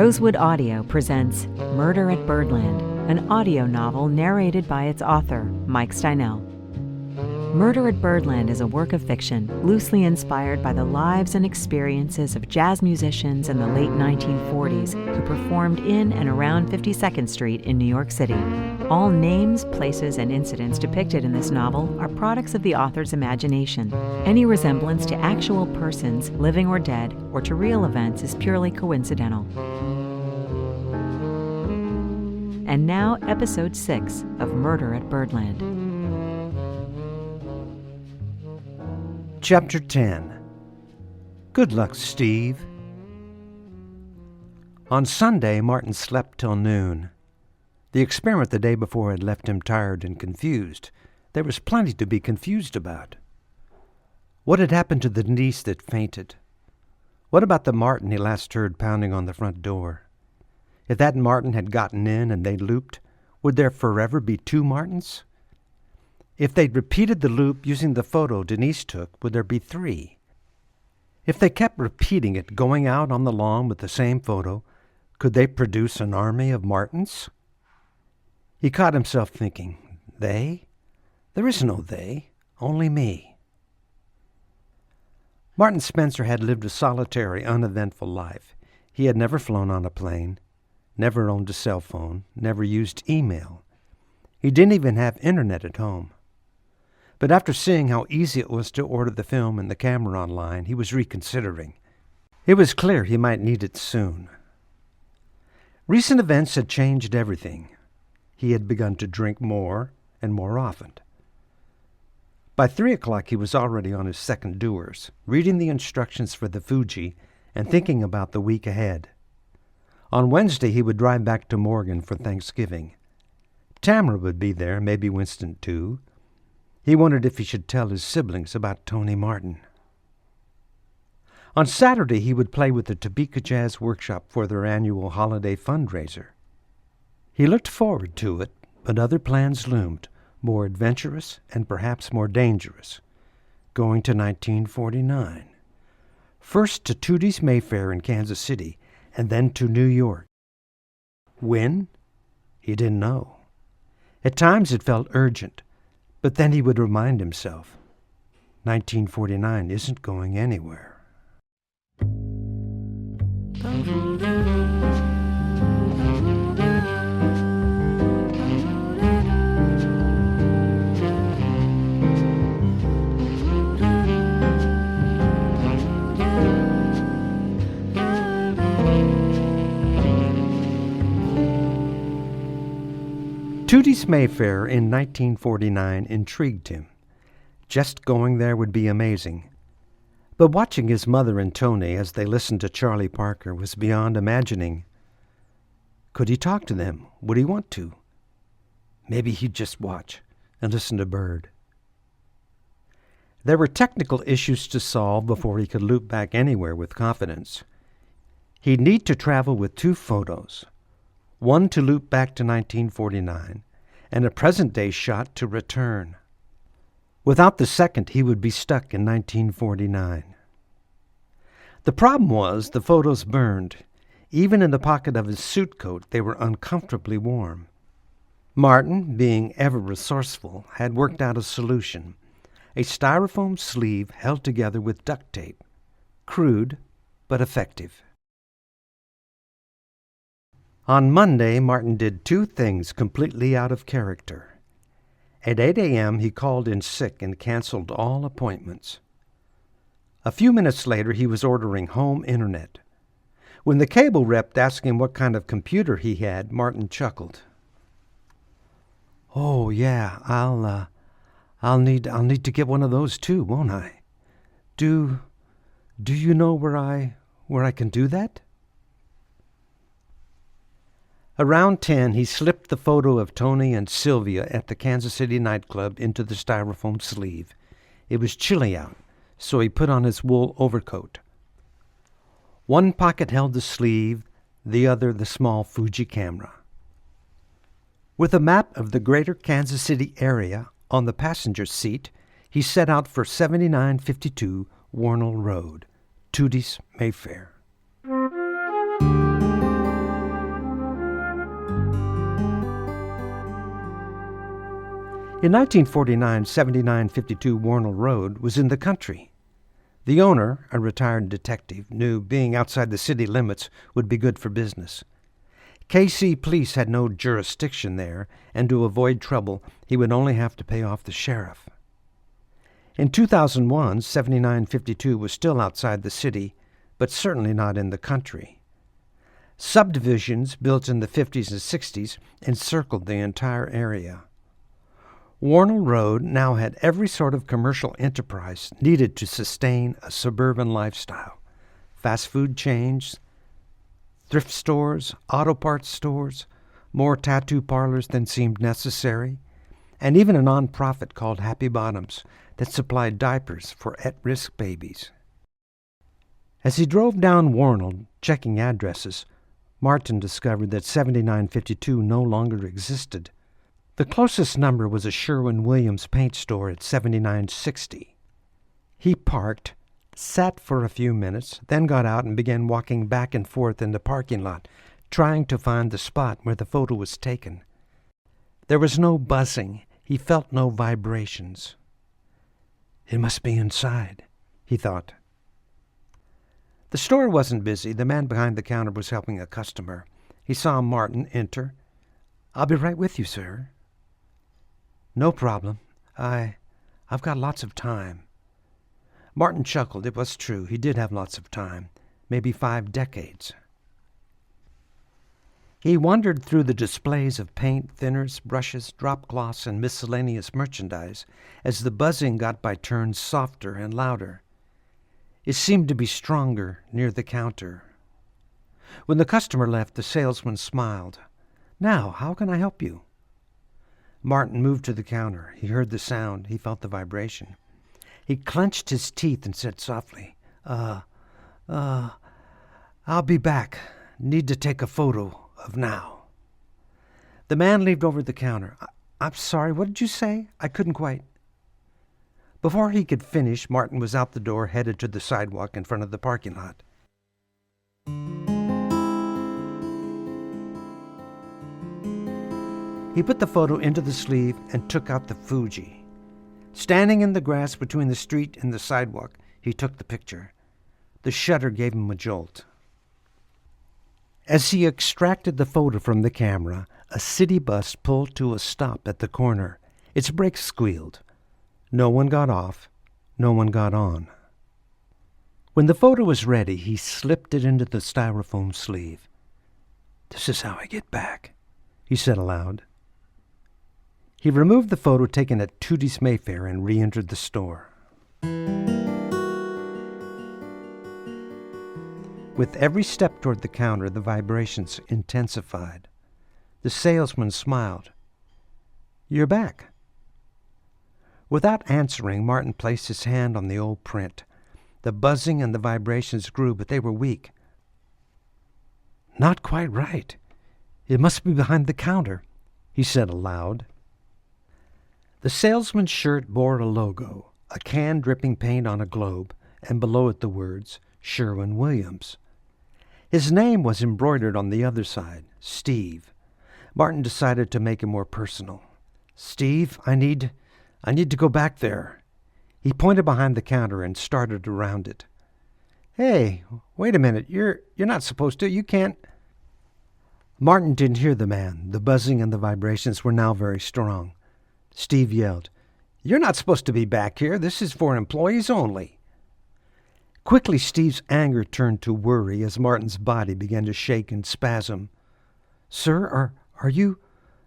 Rosewood Audio presents Murder at Birdland, an audio novel narrated by its author, Mike Steinell. Murder at Birdland is a work of fiction loosely inspired by the lives and experiences of jazz musicians in the late 1940s who performed in and around 52nd Street in New York City. All names, places, and incidents depicted in this novel are products of the author's imagination. Any resemblance to actual persons, living or dead, or to real events is purely coincidental. And now, Episode 6 of Murder at Birdland. Chapter 10. Good luck, Steve. On Sunday, Martin slept till noon. The experiment the day before had left him tired and confused. There was plenty to be confused about. What had happened to the niece that fainted? What about the Martin he last heard pounding on the front door? If that Martin had gotten in and they looped, would there forever be two Martins? If they'd repeated the loop using the photo Denise took, would there be three? If they kept repeating it, going out on the lawn with the same photo, could they produce an army of Martins? He caught himself thinking, they? There is no they, only me. Martin Spencer had lived a solitary, uneventful life. He had never flown on a plane, never owned a cell phone, never used email. He didn't even have internet at home. But after seeing how easy it was to order the film and the camera online, he was reconsidering. It was clear he might need it soon. Recent events had changed everything. He had begun to drink more and more often. By 3 o'clock he was already on his second Dewar's, reading the instructions for the Fuji and thinking about the week ahead. On Wednesday he would drive back to Morgan for Thanksgiving. Tamara would be there, maybe Winston too. He wondered if he should tell his siblings about Tony Martin. On Saturday, he would play with the Topeka Jazz Workshop for their annual holiday fundraiser. He looked forward to it, but other plans loomed, more adventurous and perhaps more dangerous. Going to 1949. First to Tootie's Mayfair in Kansas City, and then to New York. When? He didn't know. At times it felt urgent. But then he would remind himself, 1949 isn't going anywhere. Tootie's Mayfair in 1949 intrigued him. Just going there would be amazing. But watching his mother and Tony as they listened to Charlie Parker was beyond imagining. Could he talk to them? Would he want to? Maybe he'd just watch and listen to Bird. There were technical issues to solve before he could loop back anywhere with confidence. He'd need to travel with two photos. One to loop back to 1949, and a present-day shot to return. Without the second, he would be stuck in 1949. The problem was the photos burned. Even in the pocket of his suit coat, they were uncomfortably warm. Martin, being ever resourceful, had worked out a solution. A styrofoam sleeve held together with duct tape. Crude, but effective. On Monday, Martin did two things completely out of character. At 8 a.m., he called in sick and canceled all appointments. A few minutes later, he was ordering home internet. When the cable rep asked him what kind of computer he had, Martin chuckled. "Oh, yeah, I'll need to get one of those too, won't I? Do you know where I can do that?" Around 10, he slipped the photo of Tony and Sylvia at the Kansas City nightclub into the styrofoam sleeve. It was chilly out, so he put on his wool overcoat. One pocket held the sleeve, the other the small Fuji camera. With a map of the greater Kansas City area on the passenger seat, he set out for 7952 Warnell Road, Tootie's Mayfair. In 1949, 7952 Warnell Road was in the country. The owner, a retired detective, knew being outside the city limits would be good for business. KC police had no jurisdiction there, and to avoid trouble, he would only have to pay off the sheriff. In 2001, 7952 was still outside the city, but certainly not in the country. Subdivisions built in the 50s and 60s encircled the entire area. Warnell Road now had every sort of commercial enterprise needed to sustain a suburban lifestyle. Fast food chains, thrift stores, auto parts stores, more tattoo parlors than seemed necessary, and even a nonprofit called Happy Bottoms that supplied diapers for at-risk babies. As he drove down Warnell, checking addresses, Martin discovered that 7952 no longer existed. The closest number was a Sherwin-Williams paint store at 7960. He parked, sat for a few minutes, then got out and began walking back and forth in the parking lot, trying to find the spot where the photo was taken. There was no buzzing. He felt no vibrations. It must be inside, he thought. The store wasn't busy. The man behind the counter was helping a customer. He saw Martin enter. "I'll be right with you, sir." "No problem. I've got lots of time." Martin chuckled. It was true. He did have lots of time. Maybe 5 decades. He wandered through the displays of paint, thinners, brushes, drop cloths, and miscellaneous merchandise as the buzzing got by turns softer and louder. It seemed to be stronger near the counter. When the customer left, the salesman smiled. "Now, how can I help you?" Martin moved to the counter. He heard the sound. He felt the vibration. He clenched his teeth and said softly, I'll be back. Need to take a photo of now." The man leaned over the counter. I'm sorry, what did you say? I couldn't quite." Before he could finish, Martin was out the door, headed to the sidewalk in front of the parking lot. He put the photo into the sleeve and took out the Fuji. Standing in the grass between the street and the sidewalk, he took the picture. The shudder gave him a jolt. As he extracted the photo from the camera, a city bus pulled to a stop at the corner. Its brakes squealed. No one got off. No one got on. When the photo was ready, he slipped it into the styrofoam sleeve. "This is how I get back," he said aloud. He removed the photo taken at Tootie's Mayfair and re-entered the store. With every step toward the counter, the vibrations intensified. The salesman smiled. "You're back." Without answering, Martin placed his hand on the old print. The buzzing and the vibrations grew, but they were weak. "Not quite right. It must be behind the counter," he said aloud. The salesman's shirt bore a logo, a can dripping paint on a globe, and below it the words, Sherwin-Williams. His name was embroidered on the other side, Steve. Martin decided to make it more personal. "Steve, I need to go back there." He pointed behind the counter and started around it. "Hey, wait a minute. You're not supposed to. You can't." Martin didn't hear the man. The buzzing and the vibrations were now very strong. Steve yelled, "You're not supposed to be back here. This is for employees only." Quickly, Steve's anger turned to worry as Martin's body began to shake and spasm. "Sir, are you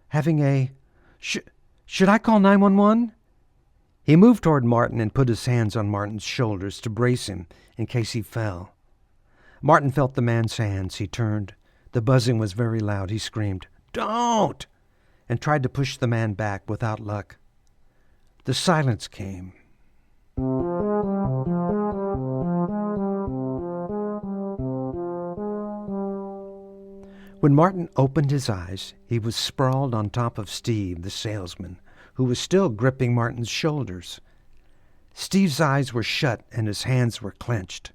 having a... Should I call 911? He moved toward Martin and put his hands on Martin's shoulders to brace him in case he fell. Martin felt the man's hands. He turned. The buzzing was very loud. He screamed, "Don't!" and tried to push the man back without luck. The silence came. When Martin opened his eyes, he was sprawled on top of Steve, the salesman, who was still gripping Martin's shoulders. Steve's eyes were shut and his hands were clenched.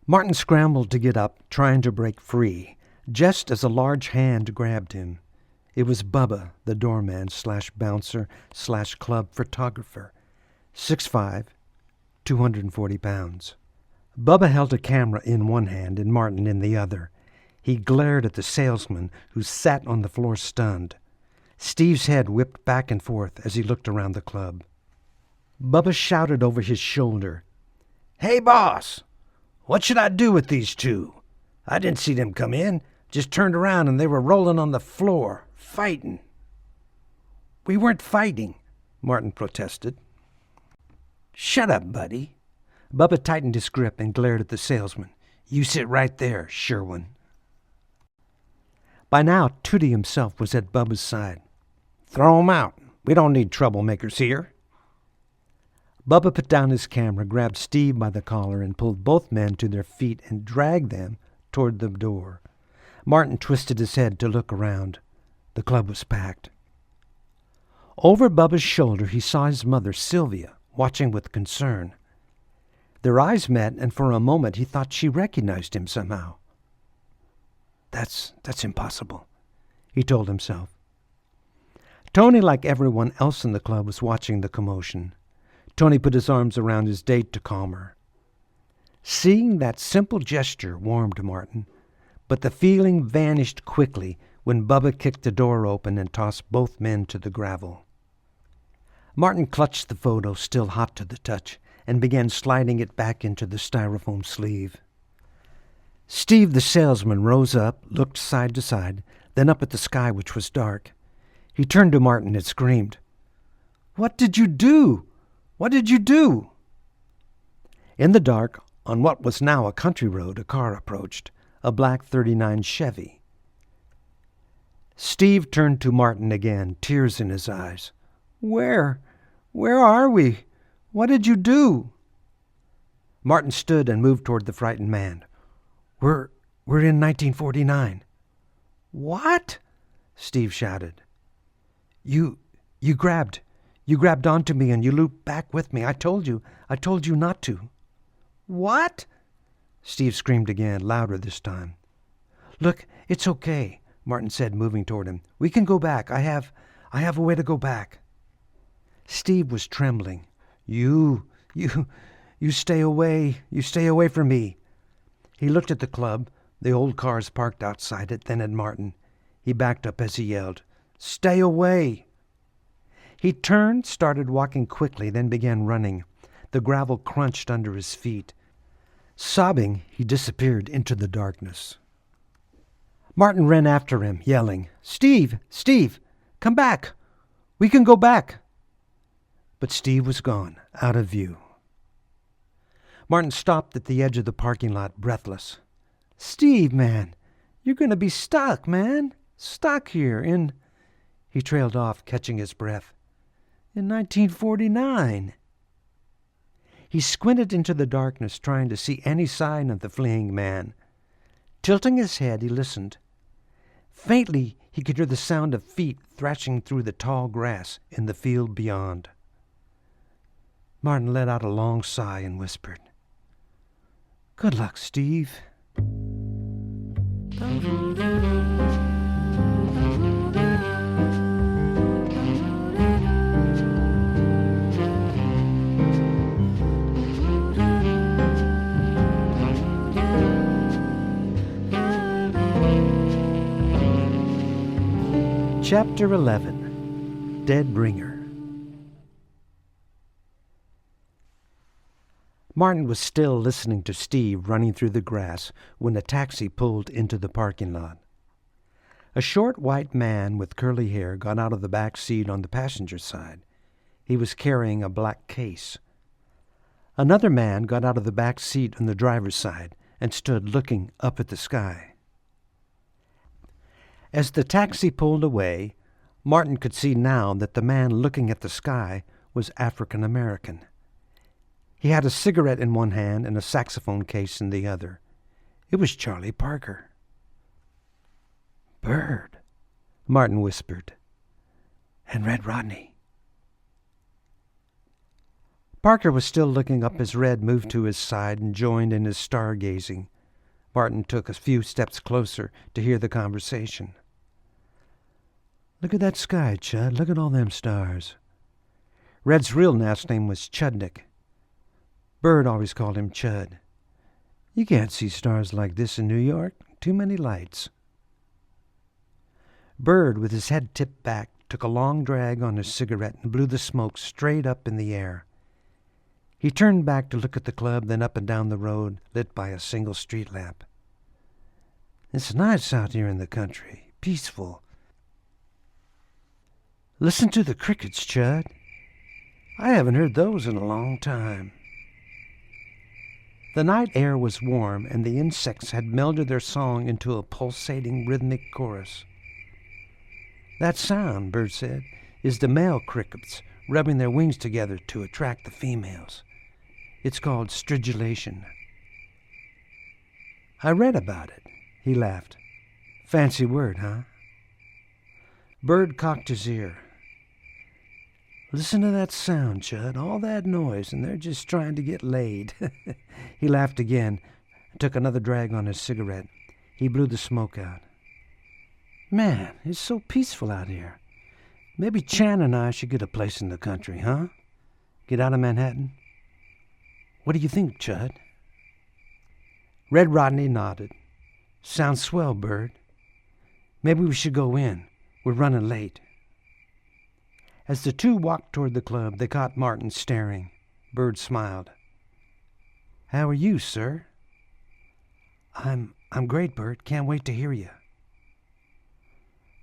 Martin scrambled to get up, trying to break free, just as a large hand grabbed him. It was Bubba, the doorman / bouncer / club photographer, 6'5", 240 pounds. Bubba held a camera in one hand and Martin in the other. He glared at the salesman, who sat on the floor stunned. Steve's head whipped back and forth as he looked around the club. Bubba shouted over his shoulder, "Hey, boss! What should I do with these two? I didn't see them come in. Just turned around and they were rolling on the floor, fighting." "We weren't fighting," Martin protested. "Shut up, buddy." Bubba tightened his grip and glared at the salesman. "You sit right there, Sherwin." By now, Tootie himself was at Bubba's side. "Throw 'em out. We don't need troublemakers here." Bubba put down his camera, grabbed Steve by the collar, and pulled both men to their feet and dragged them toward the door. Martin twisted his head to look around. The club was packed. Over Bubba's shoulder, he saw his mother, Sylvia, watching with concern. Their eyes met, and for a moment he thought she recognized him somehow. That's impossible, he told himself. Tony, like everyone else in the club, was watching the commotion. Tony put his arms around his date to calm her. Seeing that simple gesture warmed Martin, but the feeling vanished quickly when Bubba kicked the door open and tossed both men to the gravel. Martin clutched the photo, still hot to the touch, and began sliding it back into the styrofoam sleeve. Steve, the salesman, rose up, looked side to side, then up at the sky, which was dark. He turned to Martin and screamed, "What did you do? What did you do?" In the dark, on what was now a country road, a car approached, a black '39 Chevy. Steve turned to Martin again, tears in his eyes. Where are we? What did you do?" Martin stood and moved toward the frightened man. We're in 1949. "What?" Steve shouted. You grabbed onto me and you looped back with me. I told you not to." "What?" Steve screamed again, louder this time. "Look, it's okay," Martin said, moving toward him. "We can go back. I have a way to go back." Steve was trembling. You stay away. You stay away from me." He looked at the club, the old cars parked outside it, then at Martin. He backed up as he yelled, "Stay away!" He turned, started walking quickly, then began running. The gravel crunched under his feet. Sobbing, he disappeared into the darkness. Martin ran after him, yelling, Steve, come back! We can go back!" But Steve was gone, out of view. Martin stopped at the edge of the parking lot, breathless. "Steve, man, you're going to be stuck, man. Stuck here in..." He trailed off, catching his breath. "In 1949. He squinted into the darkness, trying to see any sign of the fleeing man. Tilting his head, he listened. Faintly, he could hear the sound of feet thrashing through the tall grass in the field beyond. Martin let out a long sigh and whispered, "Good luck, Steve." Chapter 11. Dead Bringer. Martin was still listening to Steve running through the grass when a taxi pulled into the parking lot. A short white man with curly hair got out of the back seat on the passenger side. He was carrying a black case. Another man got out of the back seat on the driver's side and stood looking up at the sky. As the taxi pulled away, Martin could see now that the man looking at the sky was African American. He had a cigarette in one hand and a saxophone case in the other. It was Charlie Parker. "Bird," Martin whispered, "and Red Rodney." Parker was still looking up as Red moved to his side and joined in his stargazing. Martin took a few steps closer to hear the conversation. Look at that sky, Chud. Look at all them stars. Red's real last name was Chudnik. Bird always called him Chud. You can't see stars like this in New York. Too many lights. Bird, with his head tipped back, took a long drag on his cigarette and blew the smoke straight up in the air. He turned back to look at the club, then up and down the road, lit by a single street lamp. It's nice out here in the country. Peaceful. Listen to the crickets, Chud. I haven't heard those in a long time. The night air was warm, and the insects had melded their song into a pulsating rhythmic chorus. That sound, Bird said, is the male crickets rubbing their wings together to attract the females. It's called stridulation. I read about it. He laughed. Fancy word, huh? Bird cocked his ear. Listen to that sound, Chud. All that noise, and they're just trying to get laid. He laughed again and took another drag on his cigarette. He blew the smoke out. Man, it's so peaceful out here. Maybe Chan and I should get a place in the country, huh? Get out of Manhattan? What do you think, Chud? Red Rodney nodded. Sounds swell, Bird. Maybe we should go in. We're running late. As the two walked toward the club, they caught Martin staring. Bird smiled. How are you, sir? I'm great, Bird. Can't wait to hear you.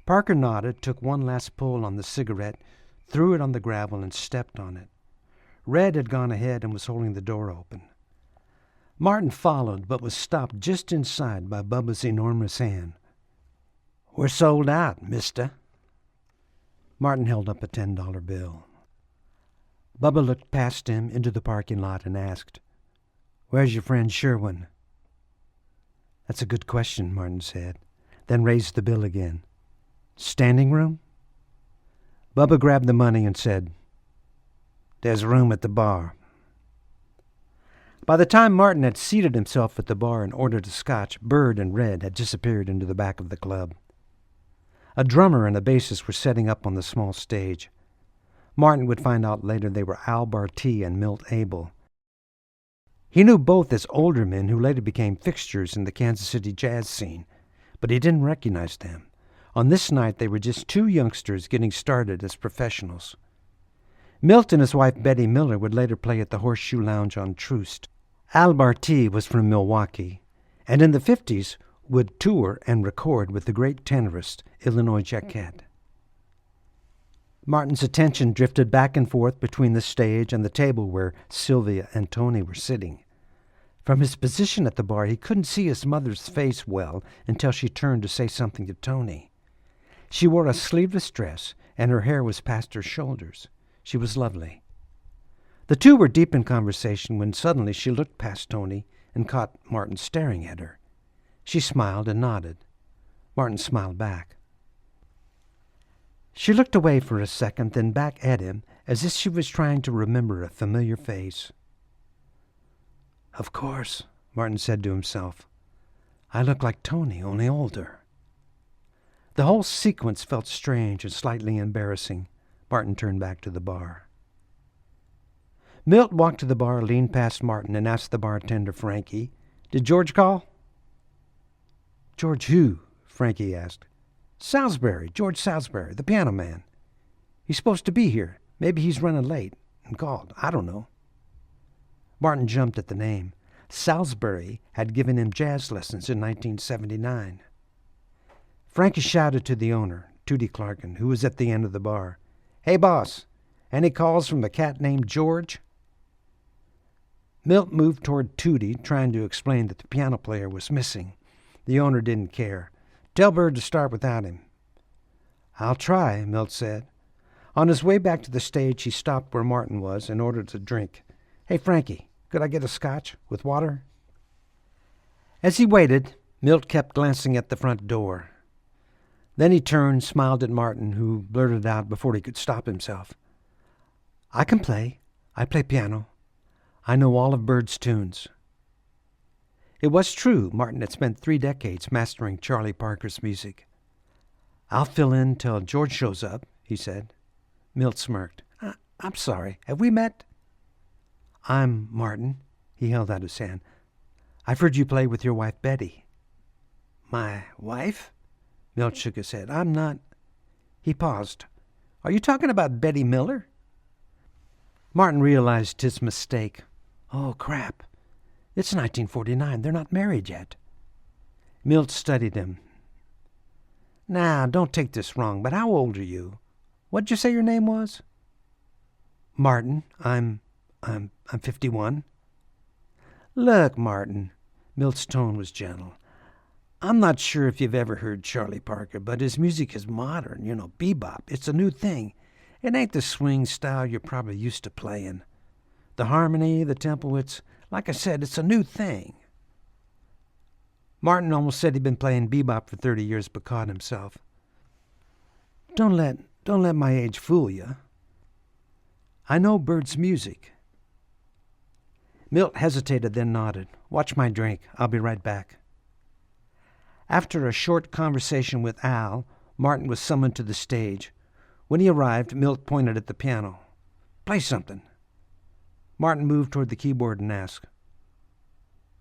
Parker nodded, took one last pull on the cigarette, threw it on the gravel, and stepped on it. Red had gone ahead and was holding the door open. Martin followed, but was stopped just inside by Bubba's enormous hand. We're sold out, mister. Martin held up a $10 bill. Bubba looked past him into the parking lot and asked, Where's your friend Sherwin? That's a good question, Martin said, then raised the bill again. Standing room? Bubba grabbed the money and said, There's room at the bar. By the time Martin had seated himself at the bar and ordered a scotch, Bird and Red had disappeared into the back of the club. A drummer and a bassist were setting up on the small stage. Martin would find out later they were Al Bartee and Milt Abel. He knew both as older men who later became fixtures in the Kansas City jazz scene, but he didn't recognize them. On this night, they were just two youngsters getting started as professionals. Milt and his wife Betty Miller would later play at the Horseshoe Lounge on Troost. Al Bartee was from Milwaukee, and in the 50s would tour and record with the great tenorist Illinois Jacquet. Martin's attention drifted back and forth between the stage and the table where Sylvia and Tony were sitting. From his position at the bar, he couldn't see his mother's face well until she turned to say something to Tony. She wore a sleeveless dress, and her hair was past her shoulders. She was lovely. The two were deep in conversation when suddenly she looked past Tony and caught Martin staring at her. She smiled and nodded. Martin smiled back. She looked away for a second, then back at him, as if she was trying to remember a familiar face. Of course, Martin said to himself. I look like Tony, only older. The whole sequence felt strange and slightly embarrassing. Martin turned back to the bar. Milt walked to the bar, leaned past Martin, and asked the bartender, Frankie, Did George call? George who? Frankie asked. Salisbury, George Salisbury, the piano man. He's supposed to be here. Maybe he's running late and called. I don't know. Martin jumped at the name. Salisbury had given him jazz lessons in 1979. Frankie shouted to the owner, Tootie Clarkin, who was at the end of the bar. Hey, boss, any calls from a cat named George? Milt moved toward Tootie, trying to explain that the piano player was missing. The owner didn't care. Tell Bird to start without him. I'll try, Milt said. On his way back to the stage, he stopped where Martin was and ordered a drink. Hey, Frankie, could I get a scotch with water? As he waited, Milt kept glancing at the front door. Then he turned, smiled at Martin, who blurted out before he could stop himself. I can play. I play piano. I know all of Bird's tunes. It was true Martin had spent 3 decades mastering Charlie Parker's music. "I'll fill in till George shows up," he said. Milt smirked. I'm sorry. Have we met?" "I'm Martin." He held out his hand. "I've heard you play with your wife, Betty." "My wife?" Milt shook his head. "I'm not—" He paused. "Are you talking about Betty Miller?" Martin realized his mistake. Oh, crap. It's 1949. They're not married yet. Milt studied him. "Now, don't take this wrong, but how old are you? What'd you say your name was?" "Martin. I'm 51. "Look, Martin." Milt's tone was gentle. "I'm not sure if you've ever heard Charlie Parker, but his music is modern, bebop. It's a new thing. It ain't the swing style you're probably used to playing. The harmony, the tempo, like I said, it's a new thing." Martin almost said he'd been playing bebop for 30 years, but caught himself. Don't let my age fool you. I know Bird's music." Milt hesitated, then nodded. "Watch my drink. I'll be right back." After a short conversation with Al, Martin was summoned to the stage. When he arrived, Milt pointed at the piano. "Play something." Martin moved toward the keyboard and asked,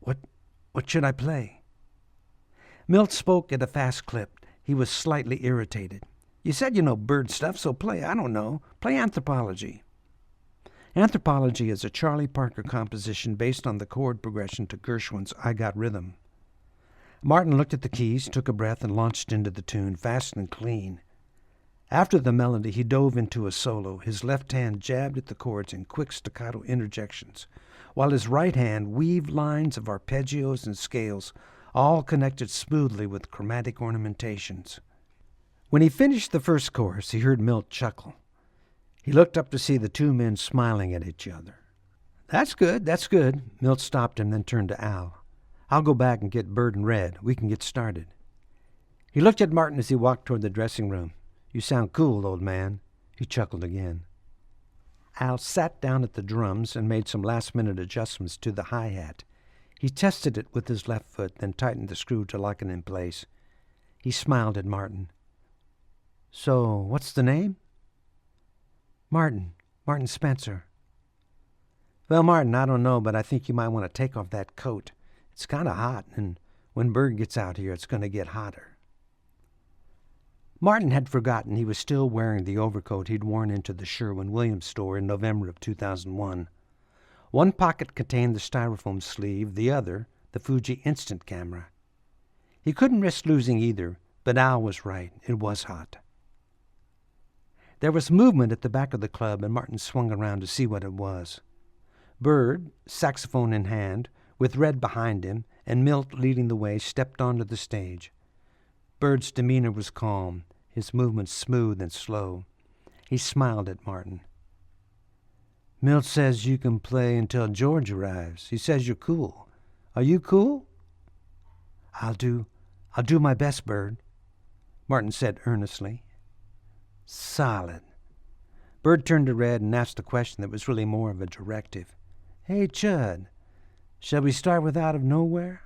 What should I play?" Milt spoke at a fast clip. He was slightly irritated. "You said you know Bird stuff, so play, I don't know. Play Anthropology." Anthropology is a Charlie Parker composition based on the chord progression to Gershwin's I Got Rhythm. Martin looked at the keys, took a breath, and launched into the tune, fast and clean. After the melody, he dove into a solo. His left hand jabbed at the chords in quick staccato interjections, while his right hand weaved lines of arpeggios and scales, all connected smoothly with chromatic ornamentations. When he finished the first chorus, he heard Milt chuckle. He looked up to see the two men smiling at each other. That's good. Milt stopped him, then turned to Al. "I'll go back and get Bird and Red. We can get started." He looked at Martin as he walked toward the dressing room. "You sound cool, old man." He chuckled again. Al sat down at the drums and made some last-minute adjustments to the hi-hat. He tested it with his left foot, then tightened the screw to lock it in place. He smiled at Martin. "So, what's the name?" Martin Spencer." "Well, Martin, I don't know, but I think you might want to take off that coat. It's kind of hot, and when Bird gets out here, it's going to get hotter." Martin had forgotten he was still wearing the overcoat he'd worn into the Sherwin-Williams store in November of 2001. One pocket contained the styrofoam sleeve, the other, the Fuji instant camera. He couldn't risk losing either, but Al was right. It was hot. There was movement at the back of the club, and Martin swung around to see what it was. Bird, saxophone in hand, with Red behind him, and Milt leading the way, stepped onto the stage. Bird's demeanor was calm, his movements smooth and slow. He smiled at Martin. "Milt says you can play until George arrives. He says you're cool. Are you cool?" I'll do my best, Bird," Martin said earnestly. "Solid." Bird turned to Red and asked a question that was really more of a directive. "Hey, Chud, shall we start with Out of Nowhere?"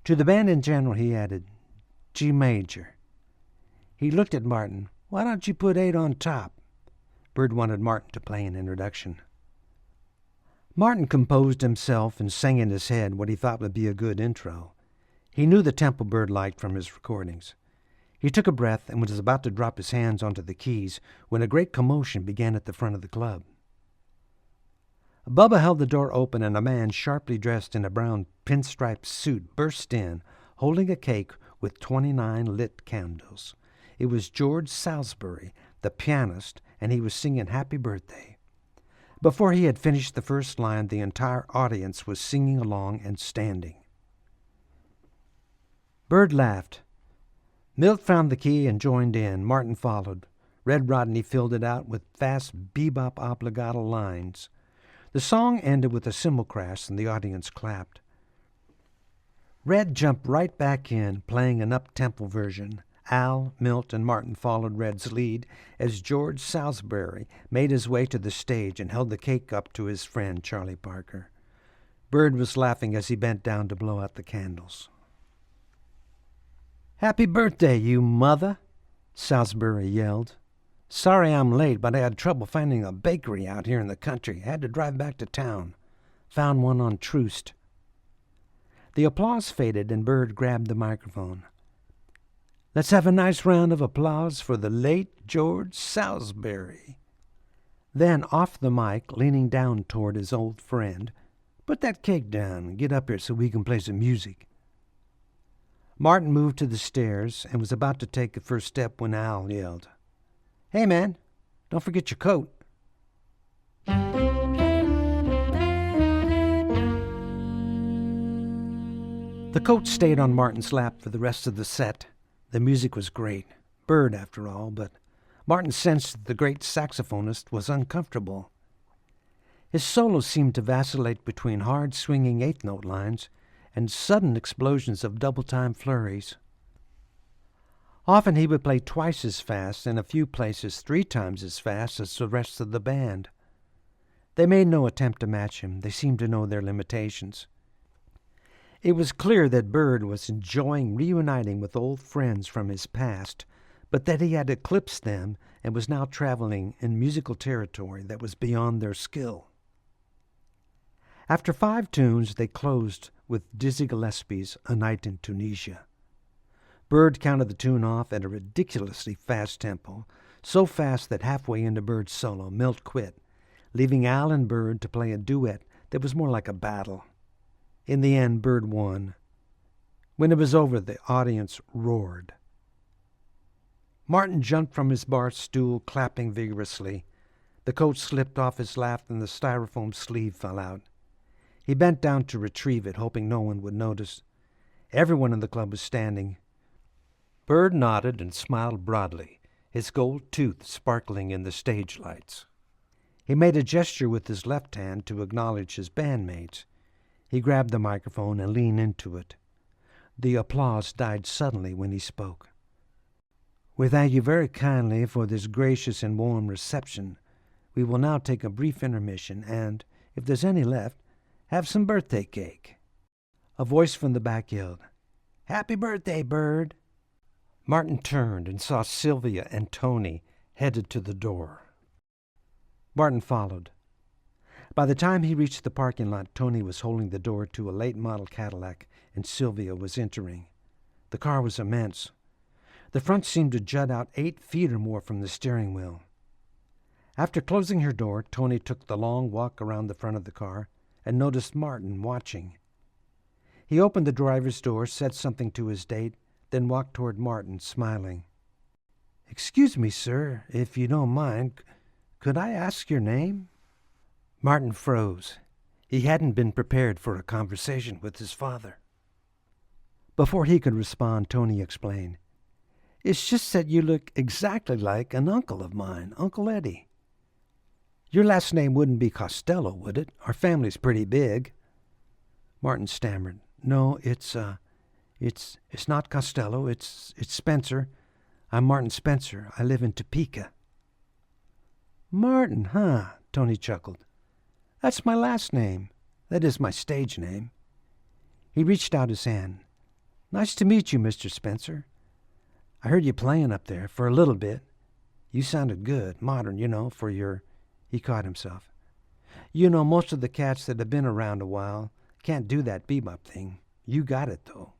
To the band in general, he added, "G major." He looked at Martin. "Why don't you put 8 on top?" Bird wanted Martin to play an introduction. Martin composed himself and sang in his head what he thought would be a good intro. He knew the tempo Bird liked from his recordings. He took a breath and was about to drop his hands onto the keys when a great commotion began at the front of the club. Bubba held the door open, and a man sharply dressed in a brown pinstripe suit burst in, holding a cake with 29 lit candles. It was George Salisbury, the pianist, and he was singing Happy Birthday. Before he had finished the first line, the entire audience was singing along and standing. Bird laughed. Milt found the key and joined in. Martin followed. Red Rodney filled it out with fast bebop obligato lines. The song ended with a cymbal crash, and the audience clapped. Red jumped right back in, playing an up-tempo version. Al, Milt, and Martin followed Red's lead as George Salisbury made his way to the stage and held the cake up to his friend Charlie Parker. Bird was laughing as he bent down to blow out the candles. "Happy birthday, you mother!" Salisbury yelled. "Sorry I'm late, but I had trouble finding a bakery out here in the country. Had to drive back to town. Found one on Troost." The applause faded and Bird grabbed the microphone. "Let's have a nice round of applause for the late George Salisbury." Then, off the mic, leaning down toward his old friend, "Put that cake down and get up here so we can play some music." Martin moved to the stairs and was about to take the first step when Al yelled, "Hey, man, don't forget your coat." The coat stayed on Martin's lap for the rest of the set. The music was great. Bird, after all, but Martin sensed that the great saxophonist was uncomfortable. His solo seemed to vacillate between hard, swinging eighth-note lines and sudden explosions of double-time flurries. Often he would play twice as fast, and a few places 3 times as fast as the rest of the band. They made no attempt to match him. They seemed to know their limitations. It was clear that Bird was enjoying reuniting with old friends from his past, but that he had eclipsed them and was now traveling in musical territory that was beyond their skill. After 5 tunes, they closed with Dizzy Gillespie's A Night in Tunisia. Bird counted the tune off at a ridiculously fast tempo, so fast that halfway into Bird's solo, Milt quit, leaving Al and Bird to play a duet that was more like a battle. In the end, Bird won. When it was over, the audience roared. Martin jumped from his bar stool, clapping vigorously. The coat slipped off his lap and the styrofoam sleeve fell out. He bent down to retrieve it, hoping no one would notice. Everyone in the club was standing. Bird nodded and smiled broadly, his gold tooth sparkling in the stage lights. He made a gesture with his left hand to acknowledge his bandmates. He grabbed the microphone and leaned into it. The applause died suddenly when he spoke. "We thank you very kindly for this gracious and warm reception. We will now take a brief intermission and, if there's any left, have some birthday cake." A voice from the back yelled, "Happy birthday, Bird." Martin turned and saw Sylvia and Tony headed to the door. Martin followed. By the time he reached the parking lot, Tony was holding the door to a late-model Cadillac, and Sylvia was entering. The car was immense. The front seemed to jut out 8 feet or more from the steering wheel. After closing her door, Tony took the long walk around the front of the car and noticed Martin watching. He opened the driver's door, said something to his date, then walked toward Martin, smiling. "Excuse me, sir, if you don't mind, could I ask your name?" Martin froze. He hadn't been prepared for a conversation with his father. Before he could respond, Tony explained, "It's just that you look exactly like an uncle of mine, Uncle Eddie. Your last name wouldn't be Costello, would it? Our family's pretty big." Martin stammered, "No, it's not Costello. It's Spencer. I'm Martin Spencer. I live in Topeka." "Martin, huh?" Tony chuckled. "That's my last name. That is my stage name." He reached out his hand. "Nice to meet you, Mr. Spencer. I heard you playing up there for a little bit. You sounded good, modern, for your—" He caught himself. Most of the cats that have been around a while can't do that bebop thing. You got it, though."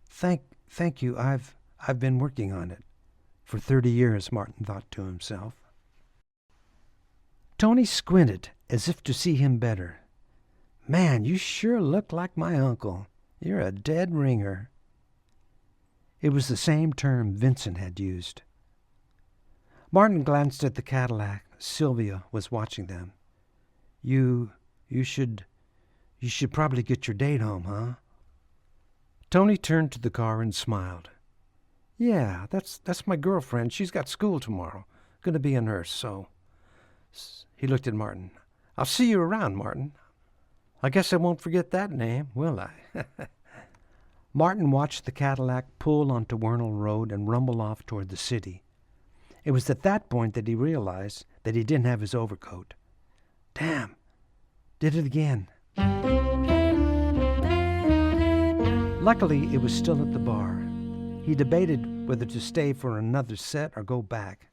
Thank you. I've been working on it. For 30 years, Martin thought to himself. Tony squinted as if to see him better. "Man, you sure look like my uncle. You're a dead ringer." It was the same term Vincent had used. Martin glanced at the Cadillac. Sylvia was watching them. You should probably get your date home, huh?" Tony turned to the car and smiled. "Yeah, that's my girlfriend. She's got school tomorrow. Gonna be a nurse, so..." He looked at Martin. "I'll see you around, Martin. I guess I won't forget that name, will I?" Martin watched the Cadillac pull onto Wernal Road and rumble off toward the city. It was at that point that he realized that he didn't have his overcoat. Damn! Did it again. Luckily, it was still at the bar. He debated whether to stay for another set or go back.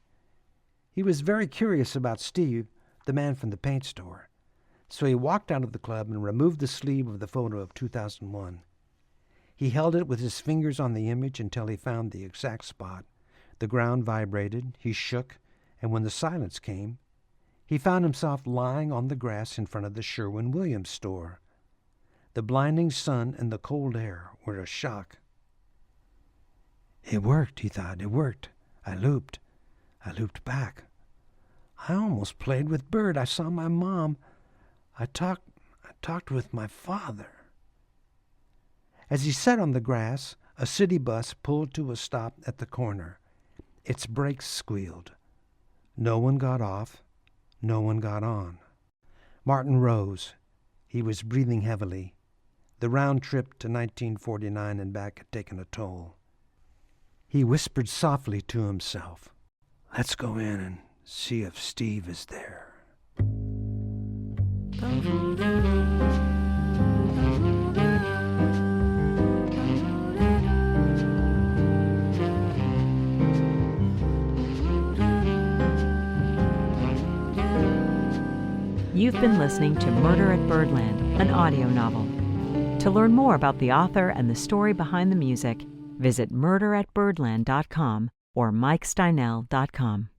He was very curious about Steve, the man from the paint store, so he walked out of the club and removed the sleeve of the photo of 2001. He held it with his fingers on the image until he found the exact spot. The ground vibrated, he shook, and when the silence came, he found himself lying on the grass in front of the Sherwin-Williams store. The blinding sun and the cold air were a shock. It worked, he thought. It worked. I looped back. I almost played with Bird. I saw my mom. I talked with my father. As he sat on the grass, a city bus pulled to a stop at the corner. Its brakes squealed. No one got off. No one got on. Martin rose. He was breathing heavily. The round trip to 1949 and back had taken a toll. He whispered softly to himself, "Let's go in and see if Steve is there." You've been listening to Murder at Birdland, an audio novel. To learn more about the author and the story behind the music, visit murderatbirdland.com or mikesteinell.com.